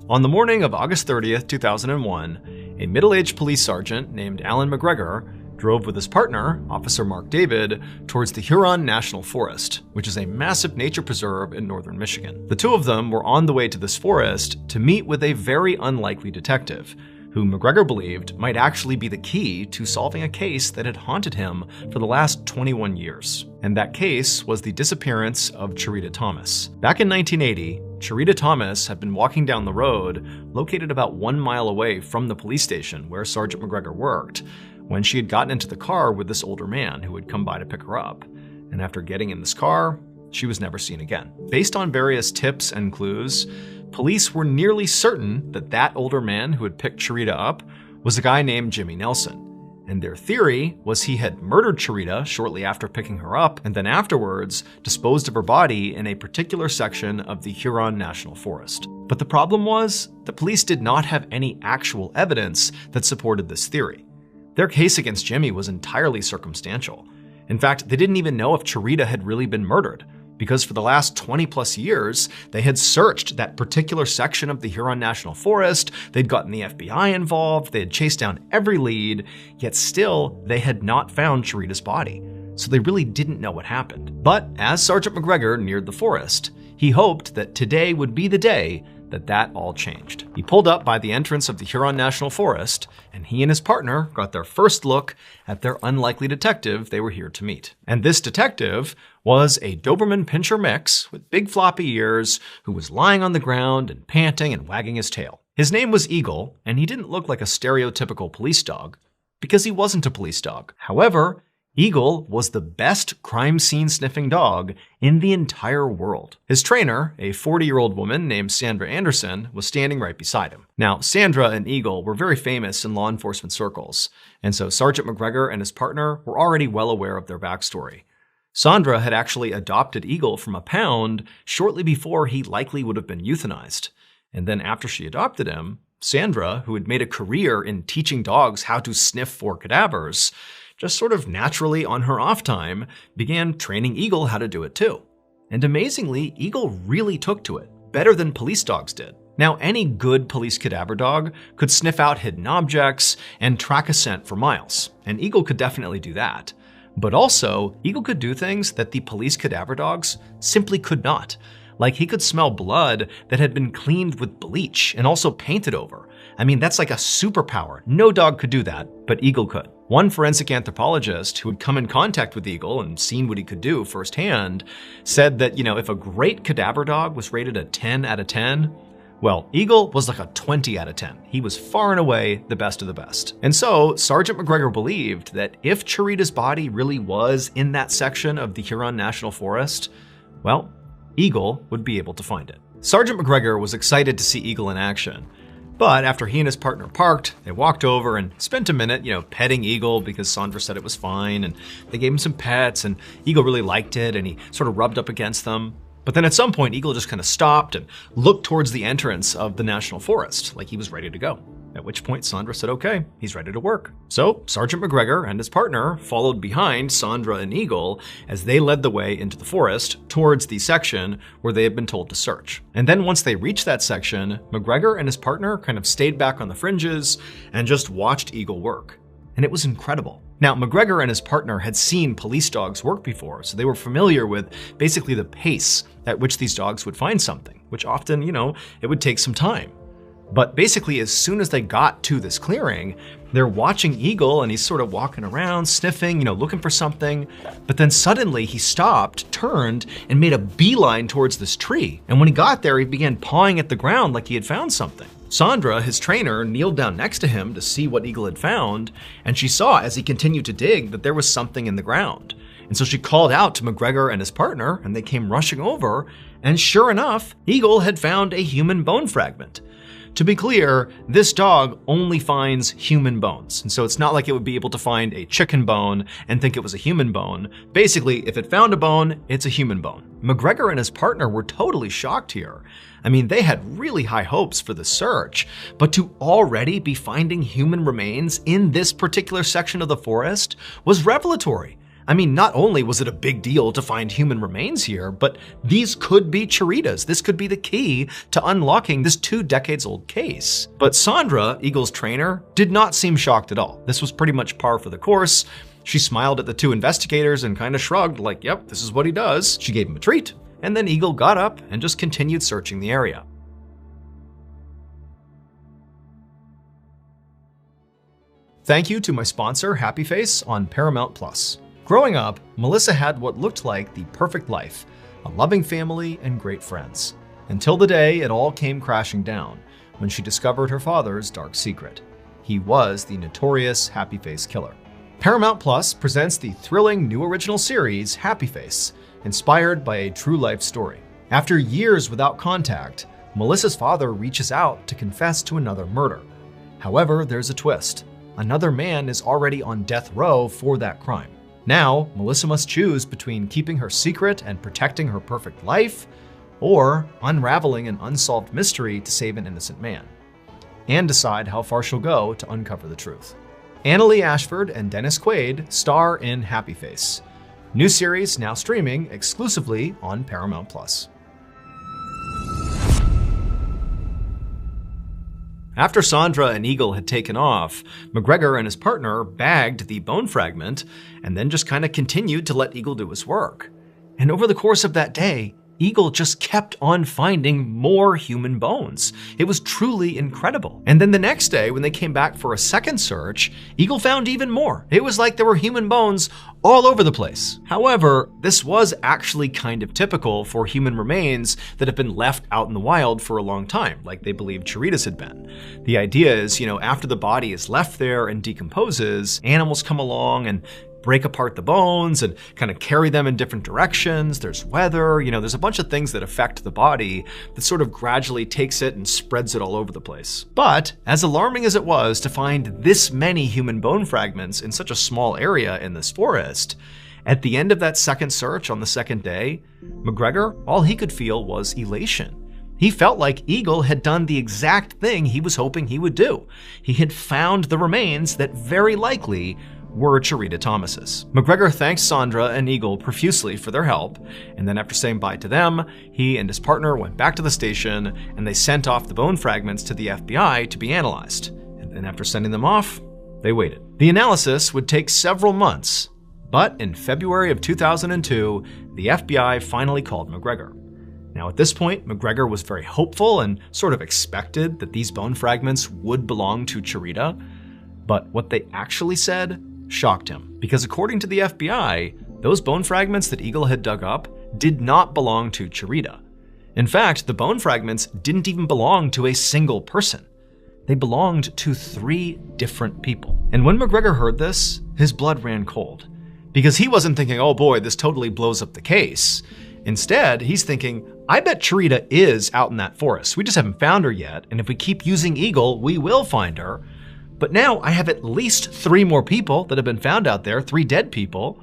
On the morning of August 30th, 2001, a middle-aged police sergeant named Alan McGregor drove with his partner, Officer Mark David, towards the Huron National Forest, which is a massive nature preserve in northern Michigan. The two of them were on the way to this forest to meet with a very unlikely detective, who McGregor believed might actually be the key to solving a case that had haunted him for the last 21 years. And that case was the disappearance of Cherita Thomas. Back in 1980, Cherita Thomas had been walking down the road located about 1 mile away from the police station where Sergeant McGregor worked, when she had gotten into the car with this older man who had come by to pick her up. And after getting in this car, she was never seen again. Based on various tips and clues, police were nearly certain that that older man who had picked Cherita up was a guy named Jimmy Nelson. And their theory was he had murdered Cherita shortly after picking her up, and then afterwards disposed of her body in a particular section of the Huron National Forest. But the problem was, the police did not have any actual evidence that supported this theory. Their case against Jimmy was entirely circumstantial. In fact, they didn't even know if Cherita had really been murdered, because for the last 20 plus years, they had searched that particular section of the Huron National Forest, they'd gotten the FBI involved, they had chased down every lead, yet still, they had not found Cherita's body. So they really didn't know what happened. But as Sergeant McGregor neared the forest, he hoped that today would be the day that all changed. He pulled up by the entrance of the Huron National Forest, and he and his partner got their first look at their unlikely detective they were here to meet. And this detective was a Doberman Pinscher mix with big floppy ears who was lying on the ground and panting and wagging his tail. His name was Eagle, and he didn't look like a stereotypical police dog because he wasn't a police dog. However, Eagle was the best crime scene sniffing dog in the entire world. His trainer, a 40-year-old woman named Sandra Anderson, was standing right beside him. Now, Sandra and Eagle were very famous in law enforcement circles, and so Sergeant McGregor and his partner were already well aware of their backstory. Sandra had actually adopted Eagle from a pound shortly before he likely would have been euthanized. And then after she adopted him, Sandra, who had made a career in teaching dogs how to sniff for cadavers, just sort of naturally on her off time, began training Eagle how to do it too. And amazingly, Eagle really took to it, better than police dogs did. Now, any good police cadaver dog could sniff out hidden objects and track a scent for miles, and Eagle could definitely do that. But also, Eagle could do things that the police cadaver dogs simply could not. Like he could smell blood that had been cleaned with bleach and also painted over. I mean, that's like a superpower. No dog could do that, but Eagle could. One forensic anthropologist who had come in contact with Eagle and seen what he could do firsthand said that, if a great cadaver dog was rated a 10 out of 10, well, Eagle was like a 20 out of 10. He was far and away the best of the best. And so Sergeant McGregor believed that if Cherita's body really was in that section of the Huron National Forest, well, Eagle would be able to find it. Sergeant McGregor was excited to see Eagle in action. But after he and his partner parked, they walked over and spent a minute, petting Eagle because Sandra said it was fine, and they gave him some pets, and Eagle really liked it, and he sort of rubbed up against them. But then at some point, Eagle just kind of stopped and looked towards the entrance of the National Forest, like he was ready to go. At which point Sandra said, okay, he's ready to work. So Sergeant McGregor and his partner followed behind Sandra and Eagle as they led the way into the forest towards the section where they had been told to search. And then once they reached that section, McGregor and his partner kind of stayed back on the fringes and just watched Eagle work. And it was incredible. Now, McGregor and his partner had seen police dogs work before, so they were familiar with basically the pace at which these dogs would find something, which often, it would take some time. But basically, as soon as they got to this clearing, they're watching Eagle and he's sort of walking around, sniffing, looking for something. But then suddenly he stopped, turned, and made a beeline towards this tree. And when he got there, he began pawing at the ground like he had found something. Sandra, his trainer, kneeled down next to him to see what Eagle had found, and she saw as he continued to dig that there was something in the ground. And so she called out to McGregor and his partner, and they came rushing over, and sure enough, Eagle had found a human bone fragment. To be clear, this dog only finds human bones, and so it's not like it would be able to find a chicken bone and think it was a human bone. Basically, if it found a bone, it's a human bone. McGregor and his partner were totally shocked here. I mean, they had really high hopes for the search, but to already be finding human remains in this particular section of the forest was revelatory. I mean, not only was it a big deal to find human remains here, but these could be Chiritas. This could be the key to unlocking this 2 decades old case. But Sandra, Eagle's trainer, did not seem shocked at all. This was pretty much par for the course. She smiled at the 2 investigators and kind of shrugged, like, yep, this is what he does. She gave him a treat, and then Eagle got up and just continued searching the area. Thank you to my sponsor, Happy Face, on Paramount+. Growing up, Melissa had what looked like the perfect life, a loving family and great friends. Until the day it all came crashing down, when she discovered her father's dark secret. He was the notorious Happy Face killer. Paramount Plus presents the thrilling new original series, Happy Face, inspired by a true life story. After years without contact, Melissa's father reaches out to confess to another murder. However, there's a twist. Another man is already on death row for that crime. Now, Melissa must choose between keeping her secret and protecting her perfect life, or unraveling an unsolved mystery to save an innocent man, and decide how far she'll go to uncover the truth. Annalee Ashford and Dennis Quaid star in Happy Face. New series now streaming exclusively on Paramount+. After Sandra and Eagle had taken off, McGregor and his partner bagged the bone fragment and then just kind of continued to let Eagle do his work. And over the course of that day, Eagle just kept on finding more human bones. It was truly incredible. And then the next day, when they came back for a second search, Eagle found even more. It was like there were human bones all over the place. However, this was actually kind of typical for human remains that have been left out in the wild for a long time, like they believe Chiritas had been. The idea is, after the body is left there and decomposes, animals come along and break apart the bones and kind of carry them in different directions. There's weather, there's a bunch of things that affect the body that sort of gradually takes it and spreads it all over the place. But as alarming as it was to find this many human bone fragments in such a small area in this forest, at the end of that second search on the second day, McGregor, all he could feel was elation. He felt like Eagle had done the exact thing he was hoping he would do. He had found the remains that very likely were Chirita Thomas's. McGregor thanks Sandra and Eagle profusely for their help, and then after saying bye to them, he and his partner went back to the station and they sent off the bone fragments to the FBI to be analyzed. And then after sending them off, they waited. The analysis would take several months, but in February of 2002, the FBI finally called McGregor. Now at this point, McGregor was very hopeful and sort of expected that these bone fragments would belong to Chirita, but what they actually said shocked him, because according to the FBI, those bone fragments that Eagle had dug up did not belong to Chirita. In fact, the bone fragments didn't even belong to a single person. They belonged to 3 different people. And when McGregor heard this, his blood ran cold, because he wasn't thinking, oh boy, this totally blows up the case. Instead, he's thinking, I bet Chirita is out in that forest. We just haven't found her yet, and if we keep using Eagle, we will find her. But now I have at least 3 more people that have been found out there, 3 dead people.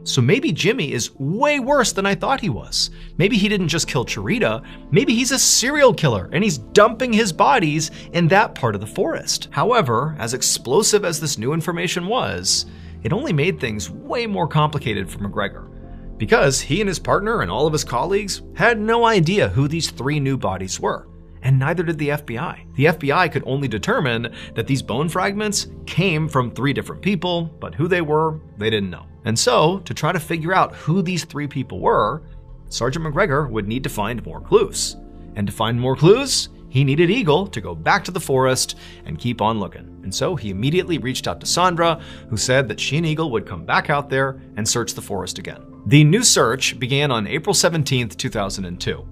So maybe Jimmy is way worse than I thought he was. Maybe he didn't just kill Chirita, maybe he's a serial killer and he's dumping his bodies in that part of the forest. However, as explosive as this new information was, it only made things way more complicated for McGregor, because he and his partner and all of his colleagues had no idea who these 3 new bodies were. And neither did the FBI. The FBI could only determine that these bone fragments came from 3 different people, but who they were, they didn't know. And so, to try to figure out who these 3 people were, Sergeant McGregor would need to find more clues. And to find more clues, he needed Eagle to go back to the forest and keep on looking. And so he immediately reached out to Sandra, who said that she and Eagle would come back out there and search the forest again. The new search began on April 17th, 2002.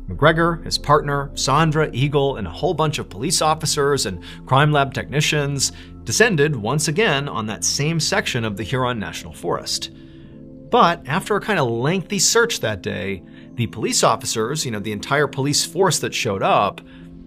McGregor, his partner, Sandra, Eagle, and a whole bunch of police officers and crime lab technicians descended once again on that same section of the Huron National Forest. But after a kind of lengthy search that day, the police officers, the entire police force that showed up,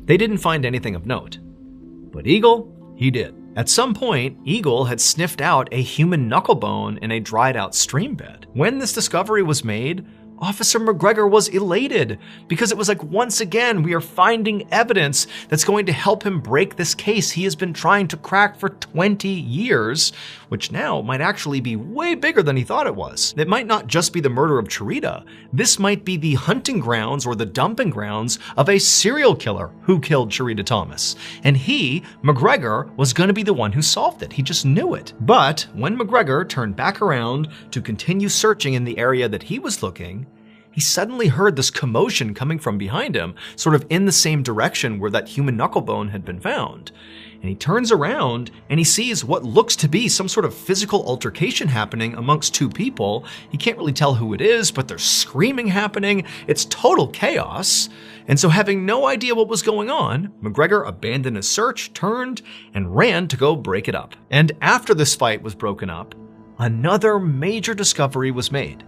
they didn't find anything of note. But Eagle, he did. At some point, Eagle had sniffed out a human knuckle bone in a dried out stream bed. When this discovery was made, Officer McGregor was elated because it was like, once again, we are finding evidence that's going to help him break this case he has been trying to crack for 20 years, which now might actually be way bigger than he thought it was. It might not just be the murder of Cherita. This might be the hunting grounds or the dumping grounds of a serial killer who killed Cherita Thomas. And he, McGregor, was going to be the one who solved it. He just knew it. But when McGregor turned back around to continue searching in the area that he was looking, he suddenly heard this commotion coming from behind him, sort of in the same direction where that human knuckle bone had been found. And he turns around and he sees what looks to be some sort of physical altercation happening amongst two people. He can't really tell who it is, but there's screaming happening. It's total chaos. And so, having no idea what was going on, McGregor abandoned his search, turned, and ran to go break it up. And after this fight was broken up, another major discovery was made.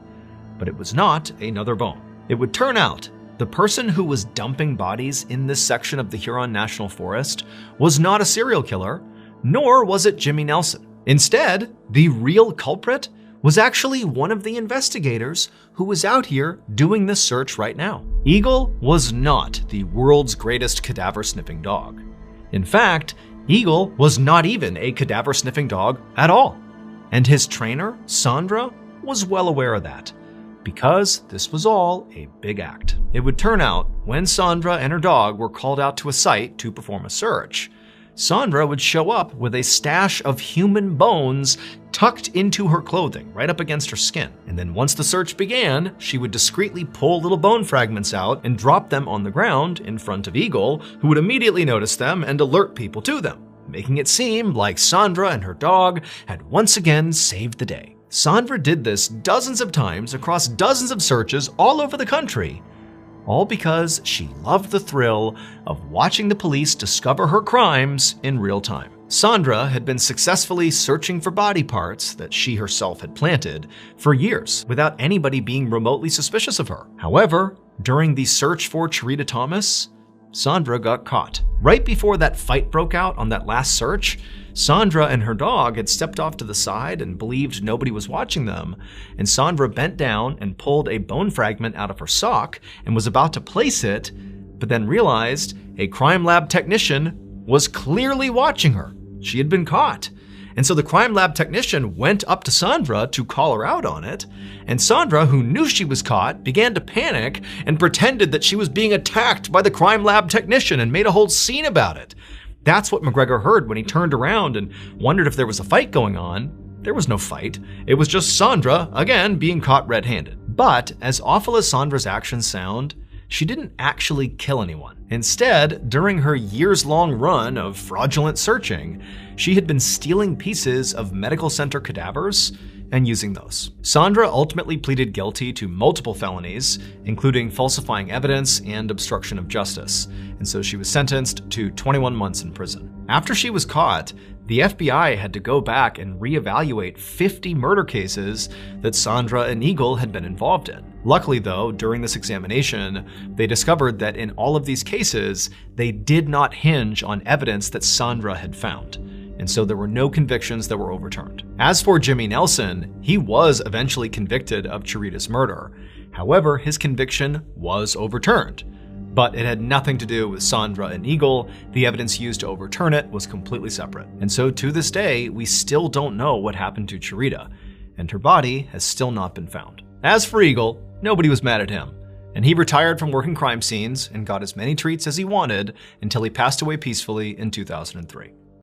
But it was not another bone. It would turn out the person who was dumping bodies in this section of the Huron National Forest was not a serial killer, nor was it Jimmy Nelson. Instead, the real culprit was actually one of the investigators who was out here doing this search right now. Eagle was not the world's greatest cadaver-sniffing dog. In fact, Eagle was not even a cadaver-sniffing dog at all. And his trainer, Sandra, was well aware of that, because this was all a big act. It would turn out, when Sandra and her dog were called out to a site to perform a search, Sandra would show up with a stash of human bones tucked into her clothing, right up against her skin. And then once the search began, she would discreetly pull little bone fragments out and drop them on the ground in front of Eagle, who would immediately notice them and alert people to them, making it seem like Sandra and her dog had once again saved the day. Sandra did this dozens of times across dozens of searches all over the country, all because she loved the thrill of watching the police discover her crimes in real time. Sandra had been successfully searching for body parts that she herself had planted for years without anybody being remotely suspicious of her. However, during the search for Cherita Thomas, Sandra got caught. Right before that fight broke out on that last search, Sandra and her dog had stepped off to the side and believed nobody was watching them, and Sandra bent down and pulled a bone fragment out of her sock and was about to place it, but then realized a crime lab technician was clearly watching her. She had been caught. And so the crime lab technician went up to Sandra to call her out on it, and Sandra, who knew she was caught, began to panic and pretended that she was being attacked by the crime lab technician and made a whole scene about it. That's what McGregor heard when he turned around and wondered if there was a fight going on. There was no fight. It was just Sandra, again, being caught red-handed. But as awful as Sandra's actions sound, she didn't actually kill anyone. Instead, during her years-long run of fraudulent searching, she had been stealing pieces of medical center cadavers and using those. Sandra ultimately pleaded guilty to multiple felonies, including falsifying evidence and obstruction of justice, and so she was sentenced to 21 months in prison. After she was caught, the FBI had to go back and reevaluate 50 murder cases that Sandra and Eagle had been involved in. Luckily though, during this examination, they discovered that in all of these cases, they did not hinge on evidence that Sandra had found, and so there were no convictions that were overturned. As for Jimmy Nelson, he was eventually convicted of Cherita's murder. However, his conviction was overturned. But it had nothing to do with Sandra and Eagle. The evidence used to overturn it was completely separate. And so to this day, we still don't know what happened to Cherita, and her body has still not been found. As for Eagle, nobody was mad at him, and he retired from working crime scenes and got as many treats as he wanted until he passed away peacefully in 2003.